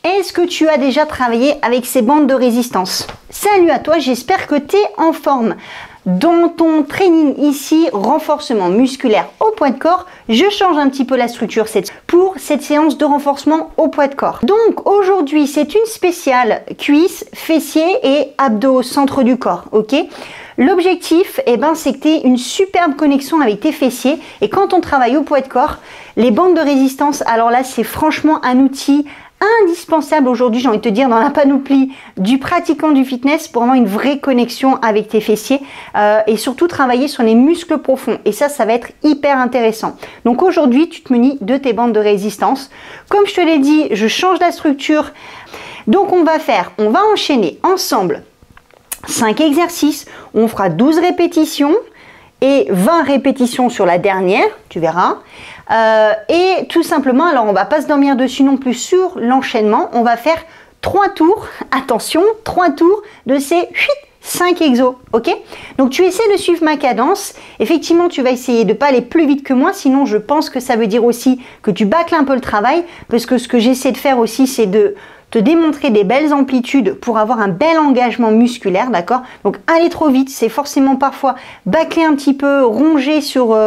Est-ce que tu as déjà travaillé avec ces bandes de résistance? Salut à toi, j'espère que tu es en forme. Dans ton training ici, renforcement musculaire au poids de corps, je change un petit peu la structure pour cette séance de renforcement au poids de corps. Donc aujourd'hui, c'est une spéciale cuisses, fessiers et abdos au centre du corps, ok? L'objectif, c'est que tu aies une superbe connexion avec tes fessiers et quand on travaille au poids de corps, les bandes de résistance, alors là, c'est franchement un outil indispensable aujourd'hui, j'ai envie de te dire, dans la panoplie du pratiquant du fitness pour avoir une vraie connexion avec tes fessiers et surtout travailler sur les muscles profonds. Et ça va être hyper intéressant. Donc aujourd'hui, tu te munis de tes bandes de résistance. Comme je te l'ai dit, je change la structure. Donc on va enchaîner ensemble 5 exercices. On fera 12 répétitions et 20 répétitions sur la dernière, tu verras. Et tout simplement, alors on va pas se dormir dessus non plus sur l'enchaînement, on va faire 3 tours, attention, 3 tours de ces 5 exos, ok? Donc tu essaies de suivre ma cadence, effectivement tu vas essayer de pas aller plus vite que moi, sinon je pense que ça veut dire aussi que tu bâcles un peu le travail, parce que ce que j'essaie de faire aussi c'est de te démontrer des belles amplitudes pour avoir un bel engagement musculaire, d'accord? Donc aller trop vite, c'est forcément parfois bâcler un petit peu, ronger sur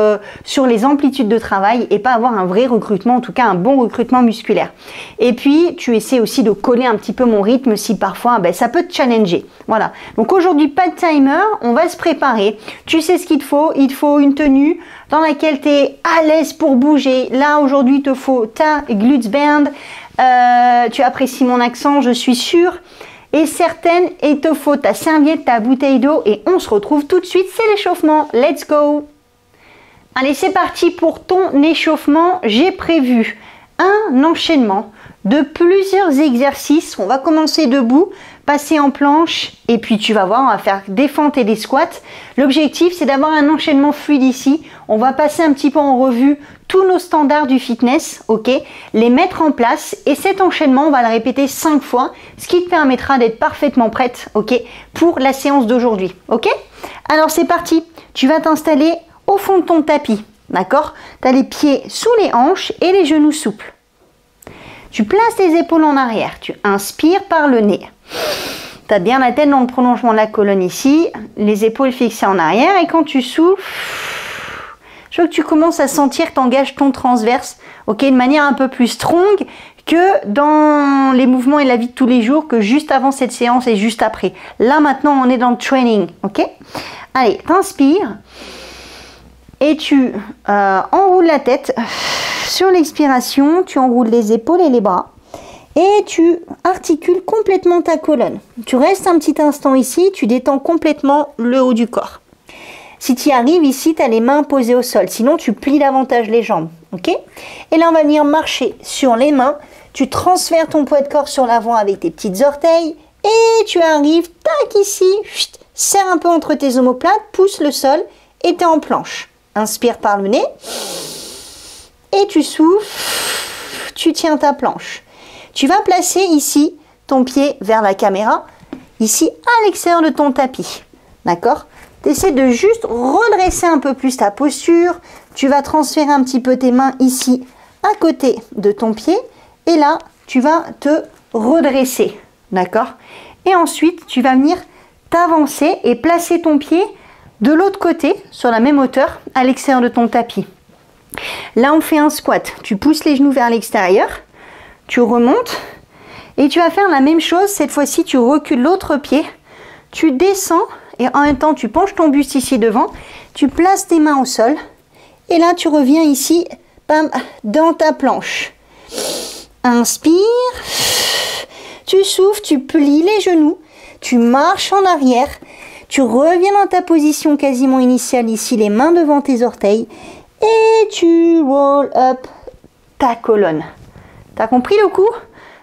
les amplitudes de travail et pas avoir un vrai recrutement, en tout cas un bon recrutement musculaire. Et puis tu essaies aussi de coller un petit peu mon rythme si parfois ça peut te challenger. Voilà. Donc aujourd'hui pas de timer, on va se préparer. Tu sais ce qu'il te faut une tenue dans laquelle tu es à l'aise pour bouger. Là aujourd'hui il te faut ta glutes band. Tu apprécies mon accent, je suis sûre, et certaine, il te faut ta serviette, ta bouteille d'eau, et on se retrouve tout de suite, c'est l'échauffement, let's go! Allez, c'est parti pour ton échauffement, j'ai prévu un enchaînement de plusieurs exercices, on va commencer debout, passer en planche, et puis tu vas voir, on va faire des fentes et des squats. L'objectif, c'est d'avoir un enchaînement fluide ici, on va passer un petit peu en revue tous nos standards du fitness, ok, les mettre en place et cet enchaînement, on va le répéter 5 fois, ce qui te permettra d'être parfaitement prête, ok, pour la séance d'aujourd'hui, ok? Alors c'est parti, tu vas t'installer au fond de ton tapis, d'accord? Tu as les pieds sous les hanches et les genoux souples. Tu places tes épaules en arrière, tu inspires par le nez. Tu as bien la tête dans le prolongement de la colonne ici, les épaules fixées en arrière et quand tu souffles, je veux que tu commences à sentir que tu engages ton transverse, ok, de manière un peu plus strong que dans les mouvements et la vie de tous les jours, que juste avant cette séance et juste après. Là maintenant on est dans le training, ok? Allez, t'inspires et tu enroules la tête. Sur l'expiration, tu enroules les épaules et les bras et tu articules complètement ta colonne. Tu restes un petit instant ici, tu détends complètement le haut du corps. Si tu y arrives ici, tu as les mains posées au sol. Sinon, tu plies davantage les jambes. Ok? Et là, on va venir marcher sur les mains. Tu transfères ton poids de corps sur l'avant avec tes petites orteils. Et tu arrives, tac, ici. Chut, serre un peu entre tes omoplates, pousse le sol et tu es en planche. Inspire par le nez. Et tu souffles. Tu tiens ta planche. Tu vas placer ici ton pied vers la caméra. Ici, à l'extérieur de ton tapis. D'accord? Tu essaies de juste redresser un peu plus ta posture. Tu vas transférer un petit peu tes mains ici à côté de ton pied. Et là, tu vas te redresser. D'accord? Et ensuite, tu vas venir t'avancer et placer ton pied de l'autre côté, sur la même hauteur, à l'extérieur de ton tapis. Là, on fait un squat. Tu pousses les genoux vers l'extérieur. Tu remontes. Et tu vas faire la même chose. Cette fois-ci, tu recules l'autre pied. Tu descends. Et en même temps, tu penches ton buste ici devant, tu places tes mains au sol, et là, tu reviens ici, bam, dans ta planche. Inspire, tu souffles, tu plies les genoux, tu marches en arrière, tu reviens dans ta position quasiment initiale ici, les mains devant tes orteils, et tu roll up ta colonne. T'as compris le coup?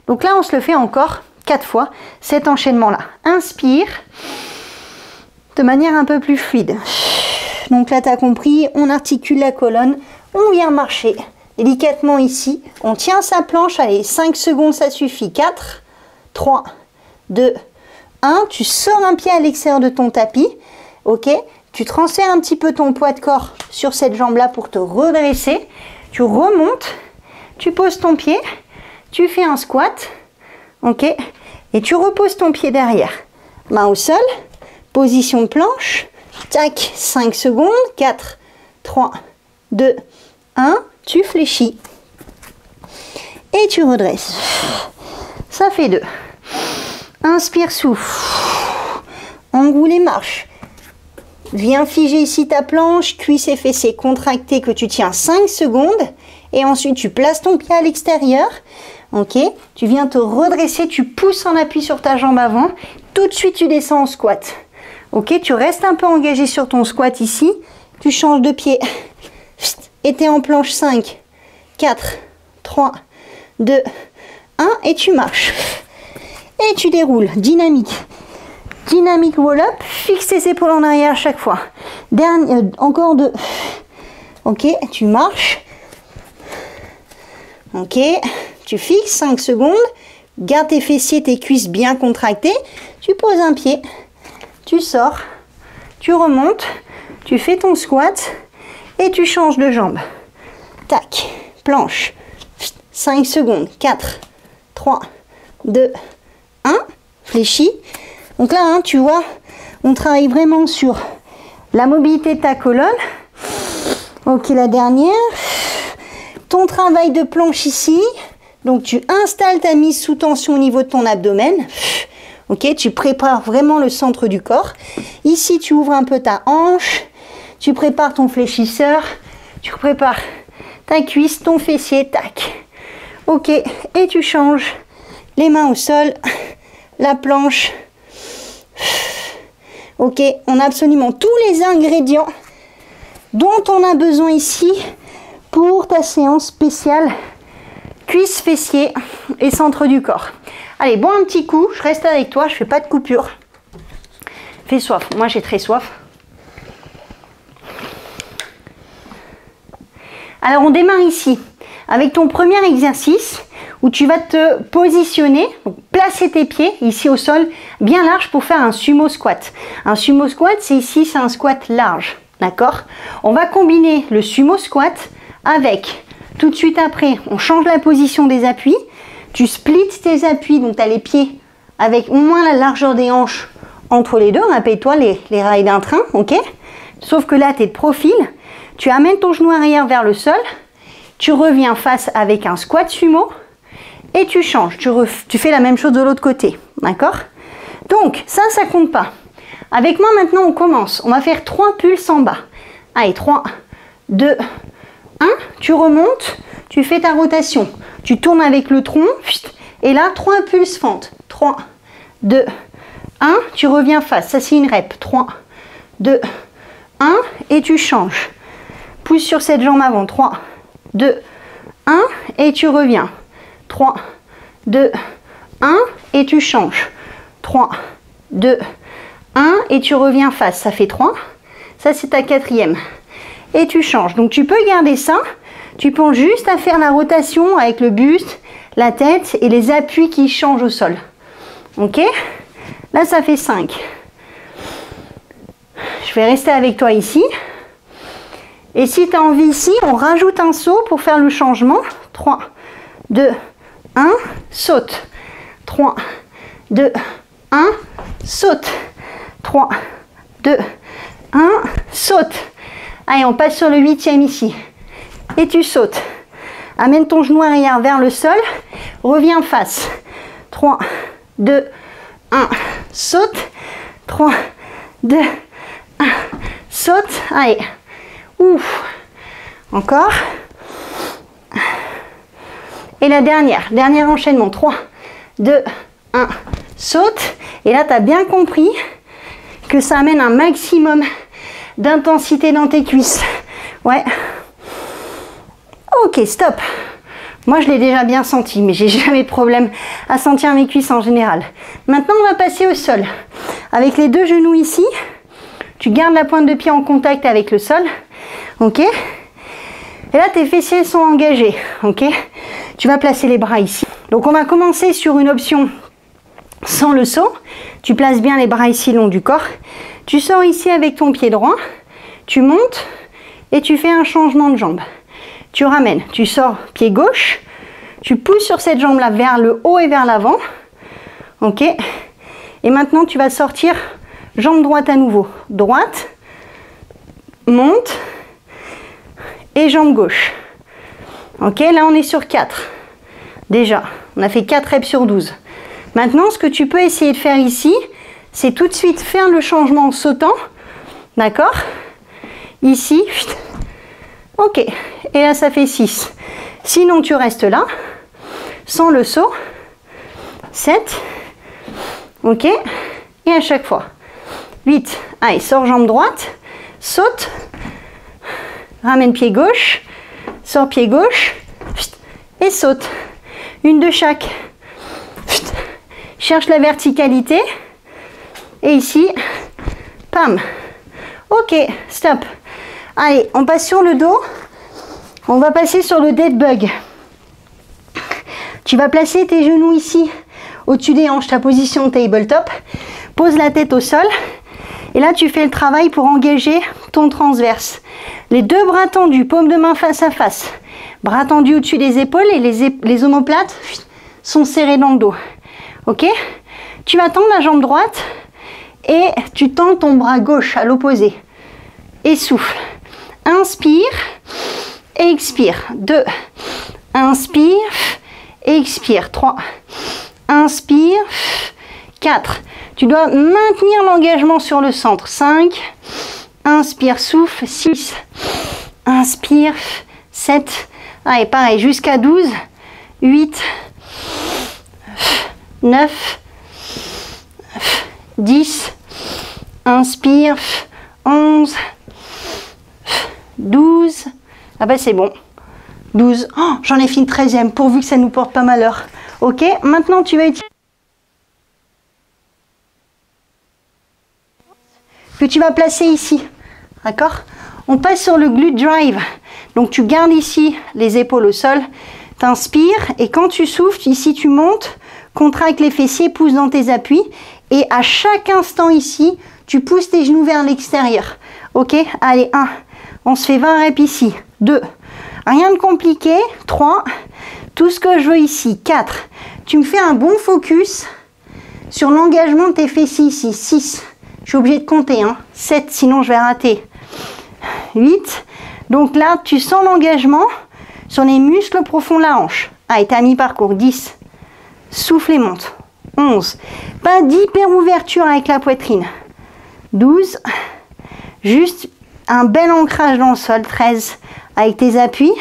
Donc là, on se le fait encore 4 fois, cet enchaînement-là. Inspire. De manière un peu plus fluide. Donc là, tu as compris, on articule la colonne, on vient marcher délicatement ici, on tient sa planche, allez, 5 secondes, ça suffit, 4, 3, 2, 1, tu sors un pied à l'extérieur de ton tapis, ok, tu transfères un petit peu ton poids de corps sur cette jambe-là pour te redresser, tu remontes, tu poses ton pied, tu fais un squat, ok? Et tu reposes ton pied derrière. Main au sol, position de planche, tac, 5 secondes, 4, 3, 2, 1, tu fléchis. Et tu redresses. Ça fait 2. Inspire, souffle. Enroule et marche. Viens figer ici ta planche, cuisses et fessiers contractés que tu tiens 5 secondes. Et ensuite, tu places ton pied à l'extérieur. Ok, tu viens te redresser, tu pousses en appui sur ta jambe avant. Tout de suite, tu descends en squat. Ok, tu restes un peu engagé sur ton squat ici. Tu changes de pied. Et tu es en planche 5, 4, 3, 2, 1. Et tu marches. Et tu déroules. Dynamique. Dynamique roll-up. Fixe tes épaules en arrière à chaque fois. Encore 2. Ok, tu marches. Ok, tu fixes 5 secondes. Garde tes fessiers, tes cuisses bien contractées. Tu poses un pied. Tu sors. Tu remontes. Tu fais ton squat. Et tu changes de jambe. Tac, planche. 5 secondes. 4, 3, 2, 1. Fléchis. Donc là, hein, tu vois, on travaille vraiment sur la mobilité de ta colonne. Ok, la dernière. Ton travail de planche ici. Donc, tu installes ta mise sous tension au niveau de ton abdomen. Ok, tu prépares vraiment le centre du corps. Ici, tu ouvres un peu ta hanche. Tu prépares ton fléchisseur. Tu prépares ta cuisse, ton fessier, tac. Ok, et tu changes les mains au sol, la planche. Ok, on a absolument tous les ingrédients dont on a besoin ici pour ta séance spéciale cuisse, fessier et centre du corps. Allez, bon, un petit coup, je reste avec toi, je fais pas de coupure. Fais soif, moi j'ai très soif. Alors on démarre ici avec ton premier exercice où tu vas te positionner, donc placer tes pieds ici au sol bien large pour faire un sumo squat. Un sumo squat, c'est ici, c'est un squat large, d'accord? On va combiner le sumo squat avec, tout de suite après, on change la position des appuis. Tu splits tes appuis, donc tu as les pieds avec au moins la largeur des hanches entre les deux. Rappelle-toi les rails d'un train, ok? Sauf que là, tu es de profil. Tu amènes ton genou arrière vers le sol. Tu reviens face avec un squat sumo. Et tu changes. Tu fais la même chose de l'autre côté, d'accord? Donc, ça compte pas. Avec moi, maintenant, on commence. On va faire 3 pulses en bas. Allez, 3, 2, 1. Tu remontes. Tu fais ta rotation. Tu tournes avec le tronc. Et là, 3 pulses fentes. 3, 2, 1. Tu reviens face. Ça, c'est une rep. 3, 2, 1. Et tu changes. Pousse sur cette jambe avant. 3, 2, 1. Et tu reviens. 3, 2, 1. Et tu changes. 3, 2, 1. Et tu reviens face. Ça fait 3. Ça, c'est ta quatrième. Et tu changes. Donc, tu peux garder ça. Tu penses juste à faire la rotation avec le buste, la tête et les appuis qui changent au sol. Ok? Là, ça fait 5. Je vais rester avec toi ici. Et si tu as envie ici, on rajoute un saut pour faire le changement. 3, 2, 1, saute. 3, 2, 1, saute. 3, 2, 1, saute. Allez, on passe sur le 8e ici. Et tu sautes. Amène ton genou arrière vers le sol. Reviens face. 3, 2, 1, saute. 3, 2, 1, saute. Allez. Ouf. Encore. Et la dernière. Dernier enchaînement. 3, 2, 1, saute. Et là, tu as bien compris que ça amène un maximum d'intensité dans tes cuisses. Ouais. Ok, stop. Moi, je l'ai déjà bien senti, mais j'ai jamais de problème à sentir mes cuisses en général. Maintenant, on va passer au sol. Avec les deux genoux ici, tu gardes la pointe de pied en contact avec le sol. Ok? Et là, tes fessiers sont engagés. Ok? Tu vas placer les bras ici. Donc, on va commencer sur une option sans le saut. Tu places bien les bras ici le long du corps. Tu sors ici avec ton pied droit. Tu montes et tu fais un changement de jambe. Tu ramènes, tu sors pied gauche, tu pousses sur cette jambe-là vers le haut et vers l'avant. Ok? Et maintenant, tu vas sortir jambe droite à nouveau. Droite, monte et jambe gauche. Ok? Là, on est sur 4. Déjà, on a fait 4 reps sur 12. Maintenant, ce que tu peux essayer de faire ici, c'est tout de suite faire le changement en sautant. D'accord? Ici. Ok. Et là, ça fait 6. Sinon, tu restes là, sans le saut. 7. Ok? Et à chaque fois. 8. Allez, sors jambe droite. Saute. Ramène pied gauche. Sors pied gauche. Et saute. Une de chaque. Cherche la verticalité. Et ici, pam. Ok, stop. Allez, on passe sur le dos. On va passer sur le dead bug. Tu vas placer tes genoux ici, au-dessus des hanches, ta position tabletop. Pose la tête au sol. Et là, tu fais le travail pour engager ton transverse. Les deux bras tendus, paume de main face à face. Bras tendus au-dessus des épaules et les omoplates sont serrés dans le dos. Ok? Tu vas tendre la jambe droite et tu tends ton bras gauche à l'opposé. Et souffle. Inspire, expire. 2. Inspire, expire. 3. Inspire. 4. Tu dois maintenir l'engagement sur le centre. 5. Inspire, souffle. 6. Inspire. 7. Allez, pareil, jusqu'à 12. 8. 9. 10. Inspire. 11. 12. Ah bah c'est bon. 12. Oh, j'en ai fait une 13e, pourvu que ça nous porte pas malheur. Ok, maintenant tu vas utiliser que tu vas placer ici. D'accord? On passe sur le glute drive. Donc tu gardes ici les épaules au sol. T'inspires et quand tu souffles, ici tu montes, contracte les fessiers, pousse dans tes appuis. Et à chaque instant ici, tu pousses tes genoux vers l'extérieur. Ok? Allez, 1. On se fait 20 reps ici. 2. Rien de compliqué. 3. Tout ce que je veux ici. 4. Tu me fais un bon focus sur l'engagement de tes fessiers ici. 6. Je suis obligée de compter. 7, sinon je vais rater. 8. Donc là, tu sens l'engagement sur les muscles profonds de la hanche. Allez, t'as mi-parcours. 10. Souffle et monte. 11. Pas d'hyper ouverture avec la poitrine. 12. Juste un bel ancrage dans le sol. 13. Avec tes appuis.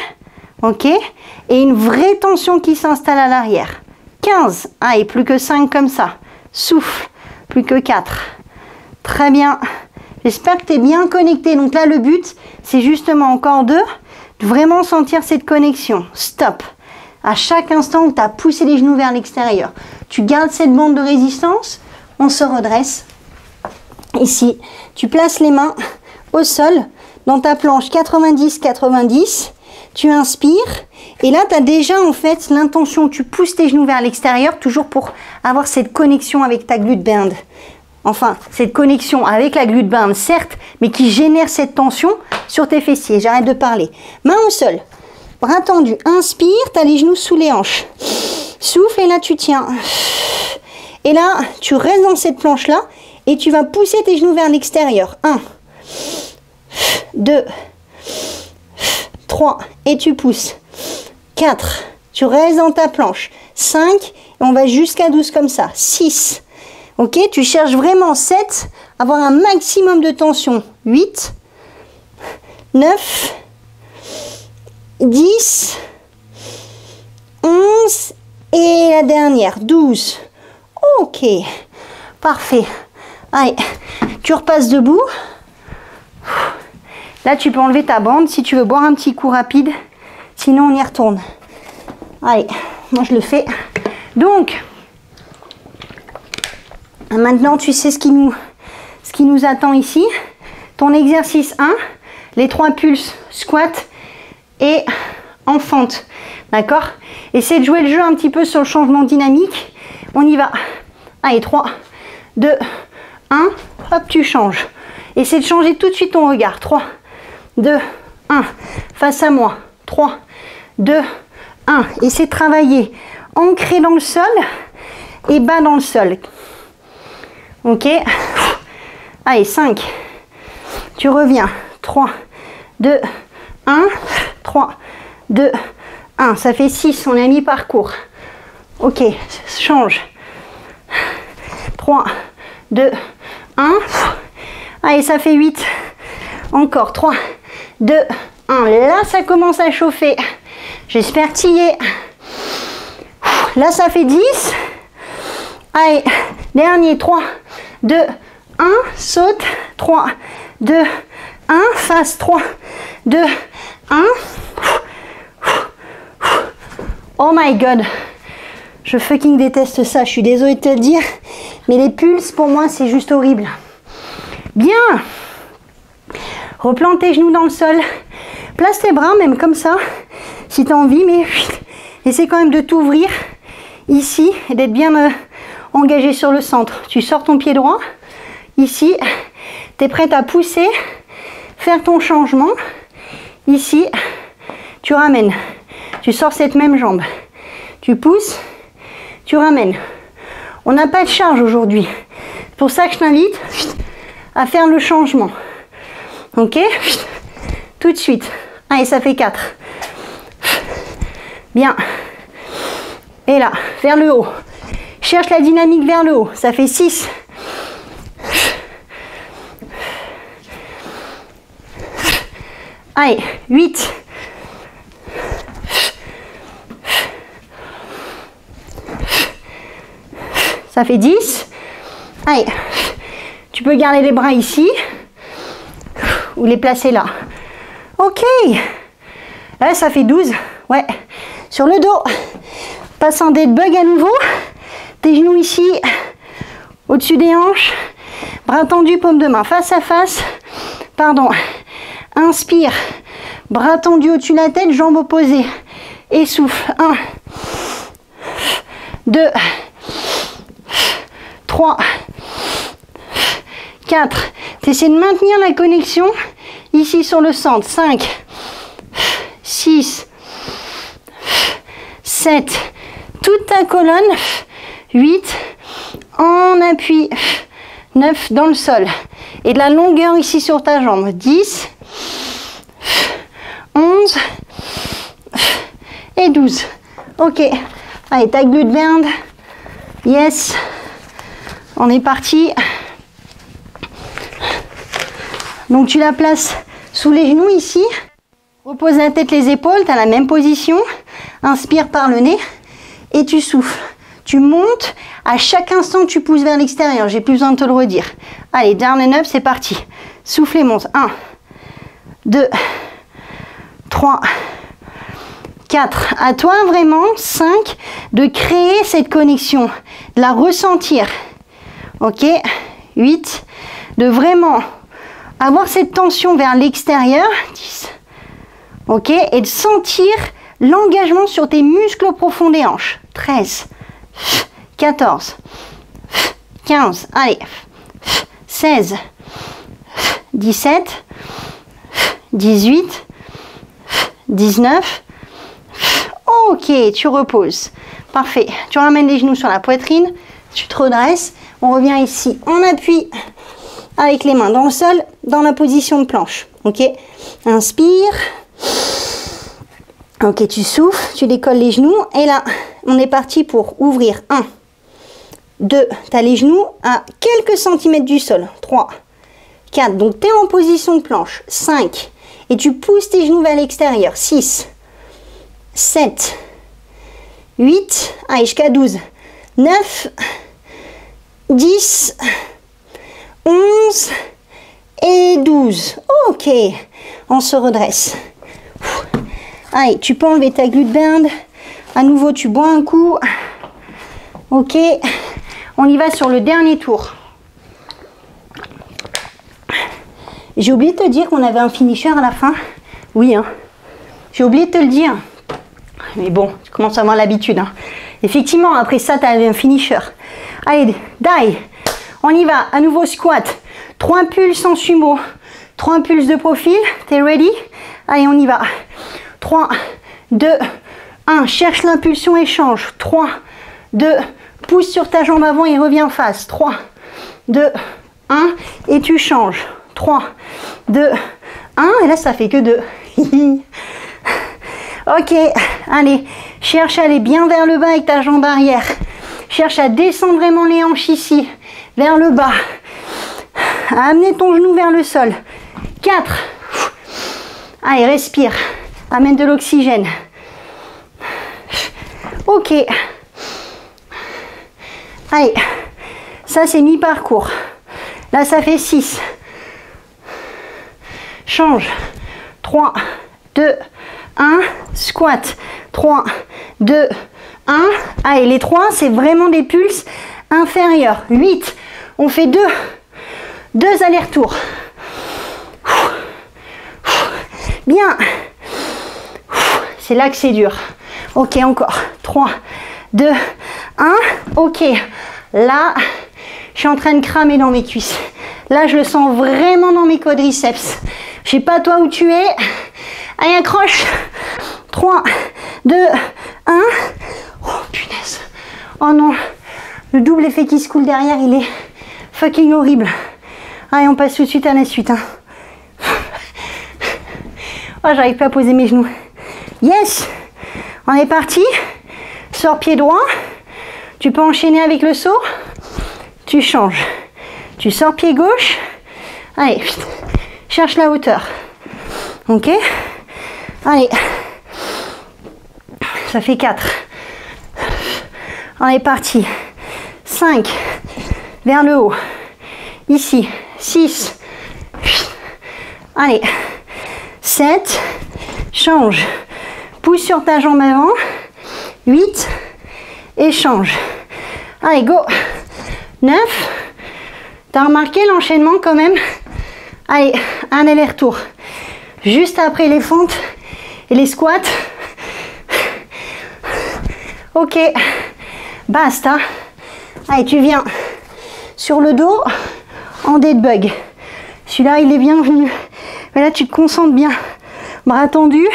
Ok. Et une vraie tension qui s'installe à l'arrière. 15. Allez, plus que 5 comme ça. Souffle. Plus que 4. Très bien. J'espère que tu es bien connecté. Donc là, le but, c'est justement encore de vraiment sentir cette connexion. Stop. À chaque instant où tu as poussé les genoux vers l'extérieur, tu gardes cette bande de résistance. On se redresse. Ici, tu places les mains au sol dans ta planche 90-90. Tu inspires. Et là, tu as déjà en fait l'intention. Tu pousses tes genoux vers l'extérieur, toujours pour avoir cette connexion avec ta glute band. Enfin, cette connexion avec la glute band, certes, mais qui génère cette tension sur tes fessiers. J'arrête de parler. Main au sol. Bras tendus. Inspire, tu as les genoux sous les hanches. Souffle et là, tu tiens. Et là, tu restes dans cette planche-là et tu vas pousser tes genoux vers l'extérieur. 1, 2, 3 et tu pousses. 4, tu restes dans ta planche. 5, et on va jusqu'à 12 comme ça. 6, ok, tu cherches vraiment 7, avoir un maximum de tension. 8, 9, 10, 11 et la dernière, 12. Ok, parfait. Allez, tu repasses debout. Là, tu peux enlever ta bande si tu veux boire un petit coup rapide. Sinon, on y retourne. Allez, moi je le fais. Donc, maintenant, tu sais ce qui nous attend ici. Ton exercice 1, les 3 pulses, squat et en fente. D'accord? Essaie de jouer le jeu un petit peu sur le changement dynamique. On y va. Allez, 3, 2, 1. Hop, tu changes. Essaie de changer tout de suite ton regard. 3, 2, 1. Face à moi. 3, 2, 1. Essaie de travailler ancré dans le sol. et bas dans le sol. Ok. Allez, 5. Tu reviens. 3, 2, 1. 3, 2, 1. Ça fait 6. On a mis parcours. Ok. Change. 3, 2, 1. Allez, ça fait 8. Encore. 3, 2, 1. Là, ça commence à chauffer. J'espère que tu y es. Là, ça fait 10. Allez, dernier. 3, 2, 1. Saute. 3, 2, 1. Face. 3, 2, 1. Oh my god. Je fucking déteste ça. Je suis désolée de te le dire. Mais les pulses, pour moi, c'est juste horrible. Bien. Replante tes genoux dans le sol. Place tes bras, même comme ça, si tu as envie. Mais essaie quand même de t'ouvrir ici et d'être bien engagé sur le centre. Tu sors ton pied droit. Ici, tu es prête à pousser, faire ton changement. Ici, tu ramènes. Tu sors cette même jambe. Tu pousses, tu ramènes. On n'a pas de charge aujourd'hui. C'est pour ça que je t'invite à faire le changement. Ok? Tout de suite. Allez, ça fait 4. Bien. Et là, vers le haut. Cherche la dynamique vers le haut. Ça fait 6. Allez, 8. Ça fait 10. Allez, tu peux garder les bras ici ou les placer là. Ok. Là, ça fait 12. Ouais. Sur le dos. Passe en dead bug à nouveau. Tes genoux ici, au-dessus des hanches. Bras tendus, paume de main face à face. Pardon. Inspire. Bras tendus au-dessus de la tête, jambes opposées. Et souffle. 1, 2, 3, 4. Tu essaies de maintenir la connexion ici sur le centre. 5, 6, 7. Toute ta colonne. 8. En appui. 9 dans le sol. Et de la longueur ici sur ta jambe. 10. 11. Et 12. Ok. Allez, ta glute band. Yes. On est parti. Donc tu la places sous les genoux ici. Repose la tête, les épaules. Tu as la même position. Inspire par le nez. Et tu souffles. Tu montes. À chaque instant, tu pousses vers l'extérieur. J'ai plus besoin de te le redire. Allez, down and up, c'est parti. Souffle et monte. 1, 2, 3, 4. À toi vraiment, 5, de créer cette connexion, de la ressentir. Ok, 8, de vraiment avoir cette tension vers l'extérieur. 10. Ok, et de sentir l'engagement sur tes muscles profonds des hanches. 13, 14, 15, allez, 16, 17, 18, 19. Ok, tu reposes. Parfait. Tu ramènes les genoux sur la poitrine. Tu te redresses. On revient ici en appui avec les mains dans le sol, dans la position de planche. Ok. Inspire. Ok, tu souffles. Tu décolles les genoux. Et là, on est parti pour ouvrir. 1, 2. Tu as les genoux à quelques centimètres du sol. 3, 4. Donc, tu es en position de planche. 5. Et tu pousses tes genoux vers l'extérieur. 6, 7, 8, allez, jusqu'à 12, 9, 10, 11 et 12. Ok, on se redresse. Allez, tu peux enlever ta glute band. À nouveau, tu bois un coup. Ok, on y va sur le dernier tour. J'ai oublié de te dire qu'on avait un finisher à la fin. Oui, hein. J'ai oublié de te le dire. Mais bon, tu commences à avoir l'habitude. Hein. Effectivement, après ça, tu as un finisher. Allez, die. On y va. À nouveau, squat. 3 pulses en sumo. 3 pulses de profil. T'es ready? Allez, on y va. 3, 2, 1. Cherche l'impulsion et change. 3, 2, Pousse sur ta jambe avant et reviens face. 3, 2, 1. Et tu changes. 3, 2, 1. Et là, ça fait que 2. Ok, allez. Cherche à aller bien vers le bas avec ta jambe arrière. Cherche à descendre vraiment les hanches ici, vers le bas. À amener ton genou vers le sol. 4. Allez, respire. Amène de l'oxygène. Ok. Allez, ça c'est mi-parcours. Là, ça fait 6. Change. 3, 2, 1. Squat. 3, 2, 1. Allez, les 3, c'est vraiment des pulses inférieurs. 8. On fait 2. 2 allers-retours. Bien. C'est là que c'est dur. Ok, encore. 3, 2, 1. Ok. Là, je suis en train de cramer dans mes cuisses. Là, je le sens vraiment dans mes quadriceps. Je sais pas toi où tu es. Allez, accroche. 3, 2, 1. Oh, punaise. Oh non. Le double effet qui se coule derrière, il est fucking horrible. Allez, on passe tout de suite à la suite. Hein. Oh, j'arrive pas à poser mes genoux. Yes. On est parti. Sors pied droit. Tu peux enchaîner avec le saut. Tu changes. Tu sors pied gauche. Allez, cherche la hauteur. Ok. Allez. Ça fait 4. On est parti. 5. Vers le haut. Ici. 6. Allez. 7. Change. Pousse sur ta jambe avant. 8. Et change. Allez, go. 9. T'as remarqué l'enchaînement quand même? Allez, un aller-retour. Juste après les fentes et les squats. Ok. Basta. Allez, tu viens sur le dos en dead bug. Celui-là, il est bienvenu. Mais là, tu te concentres bien. Bras tendus.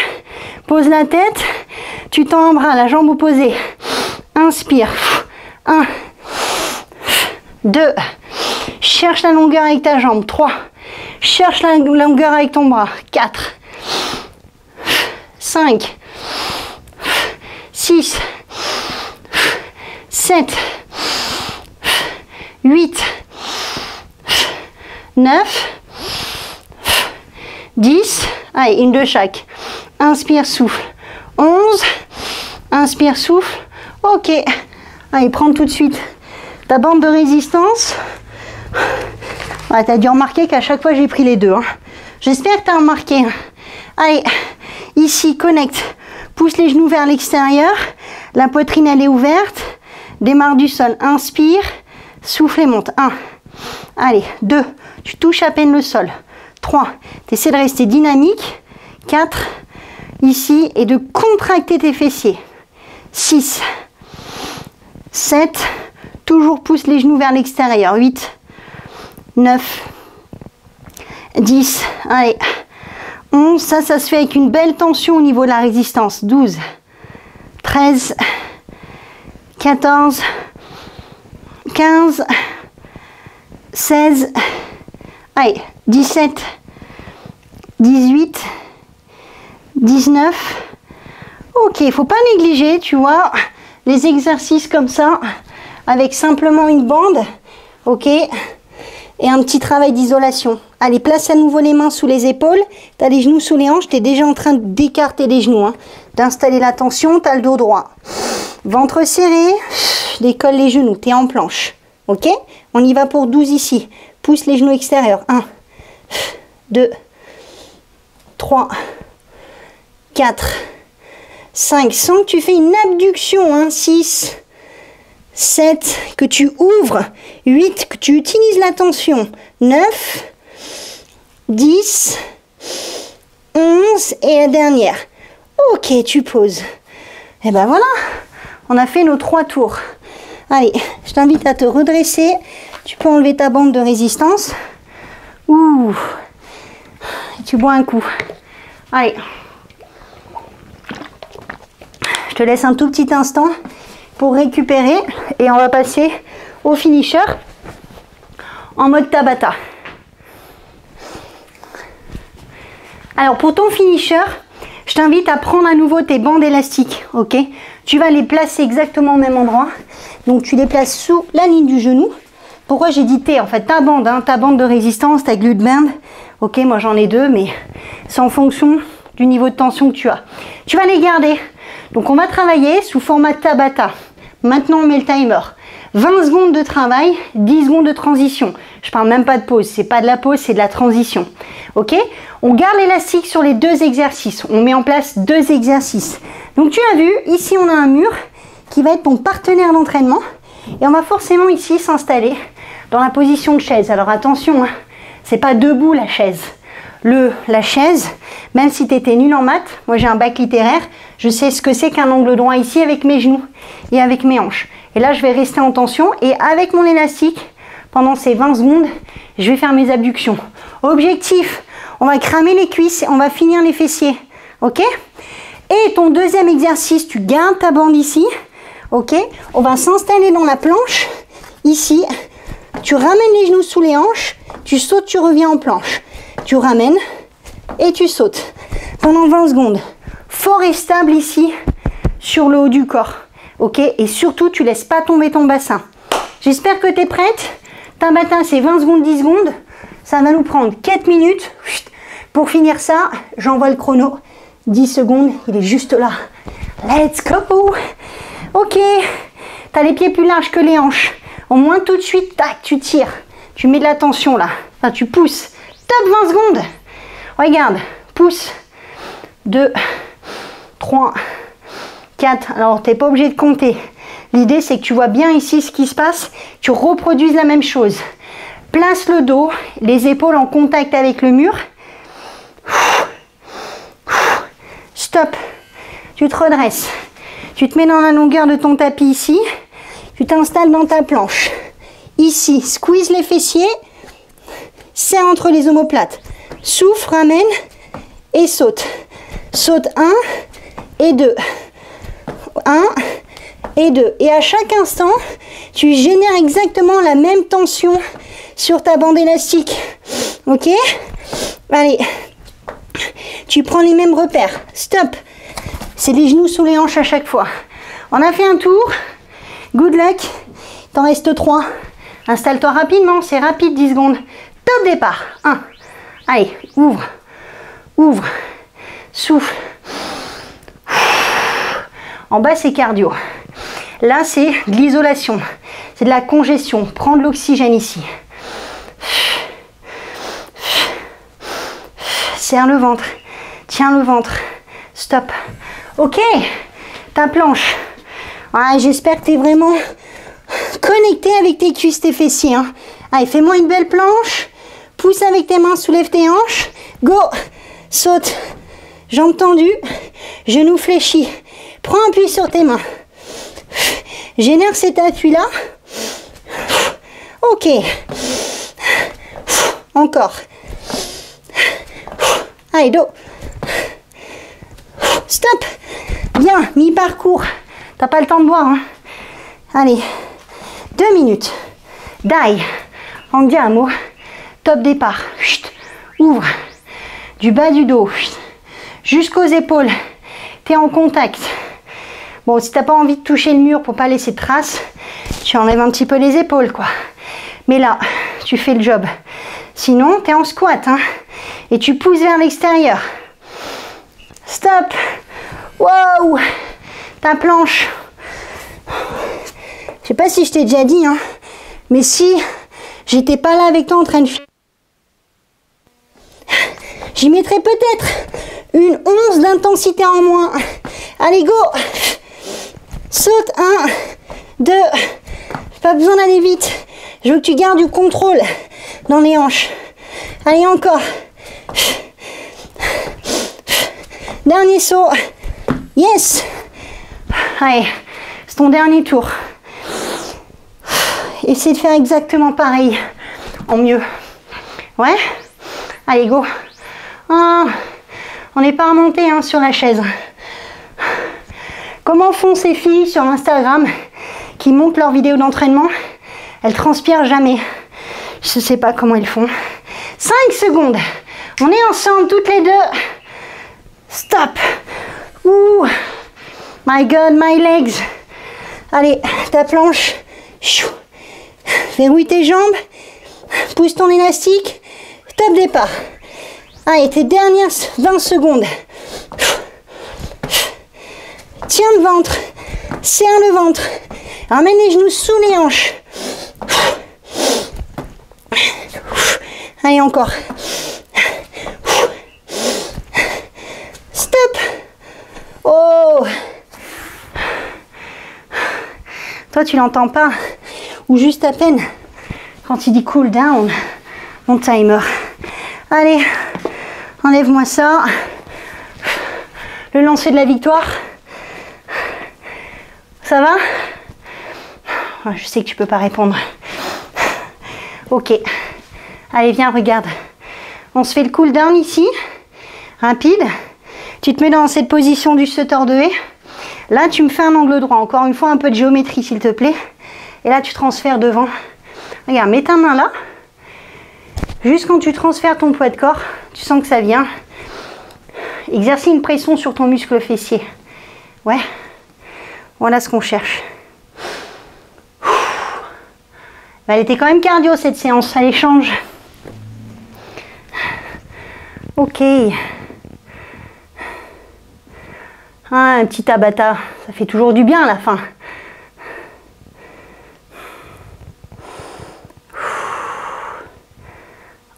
Pose la tête. Tu tends un bras, la jambe opposée. Inspire. 1. 2. Cherche la longueur avec ta jambe. 3. Cherche la longueur avec ton bras. 4. 5. 6. 7. 8. 9. 10. Allez, une de chaque. Inspire, souffle. 11. Inspire, souffle. Ok. Allez, prends tout de suite ta bande de résistance. Ouais, tu as dû remarquer qu'à chaque fois j'ai pris les deux. Hein. J'espère que tu as remarqué. Hein. Allez, ici, connecte. Pousse les genoux vers l'extérieur. La poitrine, elle est ouverte. Démarre du sol. Inspire. Souffle et monte. 1. Allez, 2. Tu touches à peine le sol. 3. Tu essaies de rester dynamique. 4. Ici. Et de contracter tes fessiers. 6. 7. Toujours pousse les genoux vers l'extérieur. 8. 9. 10. Allez. 11. Ça se fait avec une belle tension au niveau de la résistance. 12. 13. 14. 15. 16. Allez. 17. 18. 19. Ok, il ne faut pas négliger, tu vois, les exercices comme ça, avec simplement une bande, ok, et un petit travail d'isolation. Allez, place à nouveau les mains sous les épaules, tu as les genoux sous les hanches, tu es déjà en train d'écarter les genoux, hein, d'installer la tension, tu as le dos droit. Ventre serré, décolle les genoux, tu es en planche, ok. On y va pour 12 ici, pousse les genoux extérieurs, 1, 2, 3, 4, 5, sens que tu fais une abduction, hein, 6, 7, que tu ouvres, 8, que tu utilises la tension, 9, 10, 11 et la dernière. Ok, tu poses. Et ben voilà, on a fait nos 3 tours. Allez, je t'invite à te redresser. Tu peux enlever ta bande de résistance. Ouh, et tu bois un coup. Allez. Je te laisse un tout petit instant pour récupérer. Et on va passer au finisher en mode Tabata. Alors pour ton finisher, je t'invite à prendre à nouveau tes bandes élastiques, ok? Tu vas les placer exactement au même endroit. Donc tu les places sous la ligne du genou. Pourquoi j'ai dit T? En fait, ta bande de résistance, ta glute band. Ok, moi j'en ai deux, mais c'est en fonction du niveau de tension que tu as. Tu vas les garder. Donc on va travailler sous format Tabata. Maintenant on met le timer. 20 secondes de travail, 10 secondes de transition. Je parle même pas de pause, c'est pas de la pause, c'est de la transition. Ok? On garde l'élastique sur les deux exercices. On met en place deux exercices. Donc tu as vu, ici on a un mur qui va être ton partenaire d'entraînement. Et on va forcément ici s'installer dans la position de chaise. Alors attention, hein, c'est pas debout la chaise. La chaise, même si tu étais nul en maths, moi j'ai un bac littéraire, je sais ce que c'est qu'un angle droit ici avec mes genoux et avec mes hanches. Et là je vais rester en tension et avec mon élastique, pendant ces 20 secondes, je vais faire mes abductions. Objectif, on va cramer les cuisses et on va finir les fessiers. Ok? Et ton deuxième exercice, tu gardes ta bande ici. Ok? On va s'installer dans la planche. Ici, tu ramènes les genoux sous les hanches, tu sautes, tu reviens en planche. Tu ramènes et tu sautes pendant 20 secondes. Fort et stable ici sur le haut du corps. Ok? Et surtout, tu laisses pas tomber ton bassin. J'espère que tu es prête. Tabata, c'est 20 secondes, 10 secondes. Ça va nous prendre 4 minutes. Pour finir ça, j'envoie le chrono. 10 secondes, il est juste là. Let's go! Ok, tu as les pieds plus larges que les hanches. Au moins tout de suite, tac, tu tires. Tu mets de la tension là. Enfin, tu pousses. Top, 20 secondes. Regarde, pousse. 2, 3, 4. Alors, tu n'es pas obligé de compter. L'idée, c'est que tu vois bien ici ce qui se passe. Tu reproduises la même chose. Place le dos, les épaules en contact avec le mur. Stop. Tu te redresses. Tu te mets dans la longueur de ton tapis ici. Tu t'installes dans ta planche. Ici, squeeze les fessiers. Serre entre les omoplates. Souffle, ramène et saute. Saute 1 et 2. 1 et 2. Et à chaque instant, tu génères exactement la même tension sur ta bande élastique. Ok? Allez. Tu prends les mêmes repères. Stop. C'est les genoux sous les hanches à chaque fois. On a fait un tour. Good luck. T'en restes 3. Installe-toi rapidement. C'est rapide, 10 secondes. Top départ. 1. Allez, ouvre. Ouvre. Souffle. En bas, c'est cardio. Là, c'est de l'isolation. C'est de la congestion. Prends de l'oxygène ici. Serre le ventre. Tiens le ventre. Stop. Ok. Ta planche. Ouais, j'espère que tu es vraiment connecté avec tes cuisses, tes fessiers. Hein. Allez, fais-moi une belle planche. Pousse avec tes mains, soulève tes hanches. Go. Saute. Jambes tendues. Genoux fléchis. Prends appui sur tes mains. Génère cet appui-là. Ok. Encore. Allez, dos. Stop. Bien, mi-parcours. T'as pas le temps de boire. Hein. Allez. 2 minutes. Die. Andiamo. Top départ. Chut. Ouvre. Du bas du dos. Jusqu'aux épaules. T'es en contact. Bon, si t'as pas envie de toucher le mur pour pas laisser de traces, tu enlèves un petit peu les épaules, quoi. Mais là, tu fais le job. Sinon, t'es en squat, hein. Et tu pousses vers l'extérieur. Stop. Wow. Ta planche. Je sais pas si je t'ai déjà dit, hein, mais si j'étais pas là avec toi en train de... J'y mettrais peut-être une once d'intensité en moins. Allez, go. Saute. 1, 2. Pas besoin d'aller vite. Je veux que tu gardes du contrôle dans les hanches. Allez, encore. Dernier saut. Yes. Allez, c'est ton dernier tour. Essaie de faire exactement pareil. En mieux. Ouais. Allez, go. Ah, on n'est pas remonté hein, sur la chaise. Comment font ces filles sur Instagram qui montent leurs vidéos d'entraînement, elles transpirent jamais. Je ne sais pas comment ils font. 5 secondes. On est ensemble toutes les deux. Stop. Ouh. My God, my legs. Allez, ta planche. Verrouille tes jambes. Pousse ton élastique. Top départ. Allez, tes dernières 20 secondes. Tiens le ventre. Serre le ventre. Ramène les genoux sous les hanches. Allez, encore. Stop. Oh. Toi, tu l'entends pas. Ou juste à peine. Quand il dit cool down, mon timer. Allez, enlève-moi ça. Le lancer de la victoire. Ça va? Je sais que tu peux pas répondre. Ok. Allez, viens, regarde. On se fait le cool down ici. Rapide. Tu te mets dans cette position du sauteur de haie. Là, tu me fais un angle droit. Encore une fois, un peu de géométrie, s'il te plaît. Et là, tu transfères devant. Regarde, mets ta main là. Juste quand tu transfères ton poids de corps, tu sens que ça vient. Exercer une pression sur ton muscle fessier. Ouais. Voilà ce qu'on cherche. Elle était quand même cardio cette séance. Allez, change. Ok. Ah, un petit Tabata. Ça fait toujours du bien à la fin.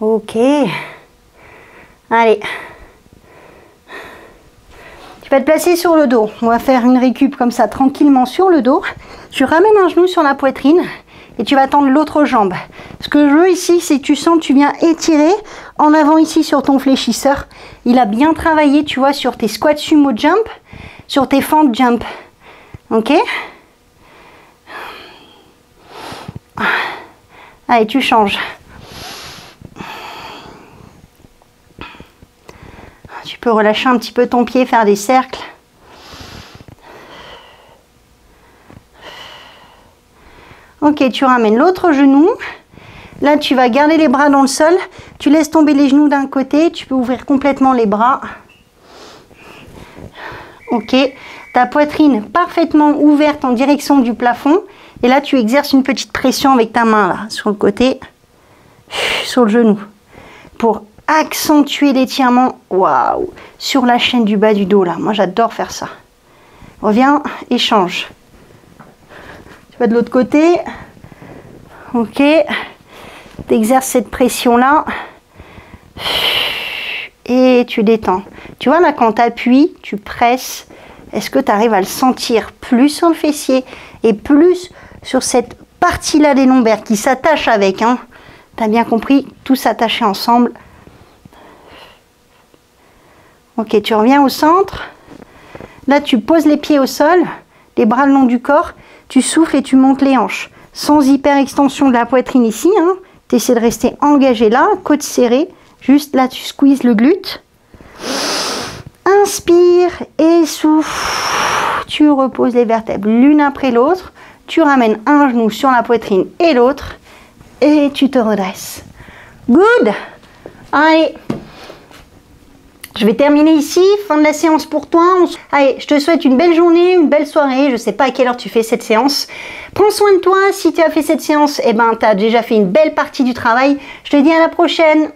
Ok. Allez. Tu vas te placer sur le dos. On va faire une récup comme ça, tranquillement sur le dos. Tu ramènes un genou sur la poitrine et tu vas tendre l'autre jambe. Ce que je veux ici, c'est que tu sens que tu viens étirer en avant ici sur ton fléchisseur. Il a bien travaillé, tu vois, sur tes squats sumo jump, sur tes fentes jump. Ok? Allez, tu changes. Tu peux relâcher un petit peu ton pied, faire des cercles. Ok, tu ramènes l'autre genou. Là, tu vas garder les bras dans le sol. Tu laisses tomber les genoux d'un côté. Tu peux ouvrir complètement les bras. Ok. Ta poitrine parfaitement ouverte en direction du plafond. Et là, tu exerces une petite pression avec ta main là, sur le côté, sur le genou. Pour accentuer l'étirement, waouh, sur la chaîne du bas du dos là. Moi, j'adore faire ça. Reviens et change. Tu vas de l'autre côté. Ok. Tu exerces cette pression là. Et tu détends. Tu vois là, quand tu appuies, tu presses. Est-ce que tu arrives à le sentir plus sur le fessier et plus sur cette partie là des lombaires qui s'attache avec, hein? Tu as bien compris, tout s'attacher ensemble. Ok, tu reviens au centre. Là, tu poses les pieds au sol, les bras le long du corps. Tu souffles et tu montes les hanches. Sans hyper extension de la poitrine ici. Hein. Tu essaies de rester engagé là, côte serrée. Juste là, tu squeezes le glute. Inspire et souffle. Tu reposes les vertèbres l'une après l'autre. Tu ramènes un genou sur la poitrine et l'autre. Et tu te redresses. Good. Allez. Je vais terminer ici, fin de la séance pour toi. Allez, je te souhaite une belle journée, une belle soirée. Je ne sais pas à quelle heure tu fais cette séance. Prends soin de toi. Si tu as fait cette séance, eh ben, tu as déjà fait une belle partie du travail. Je te dis à la prochaine.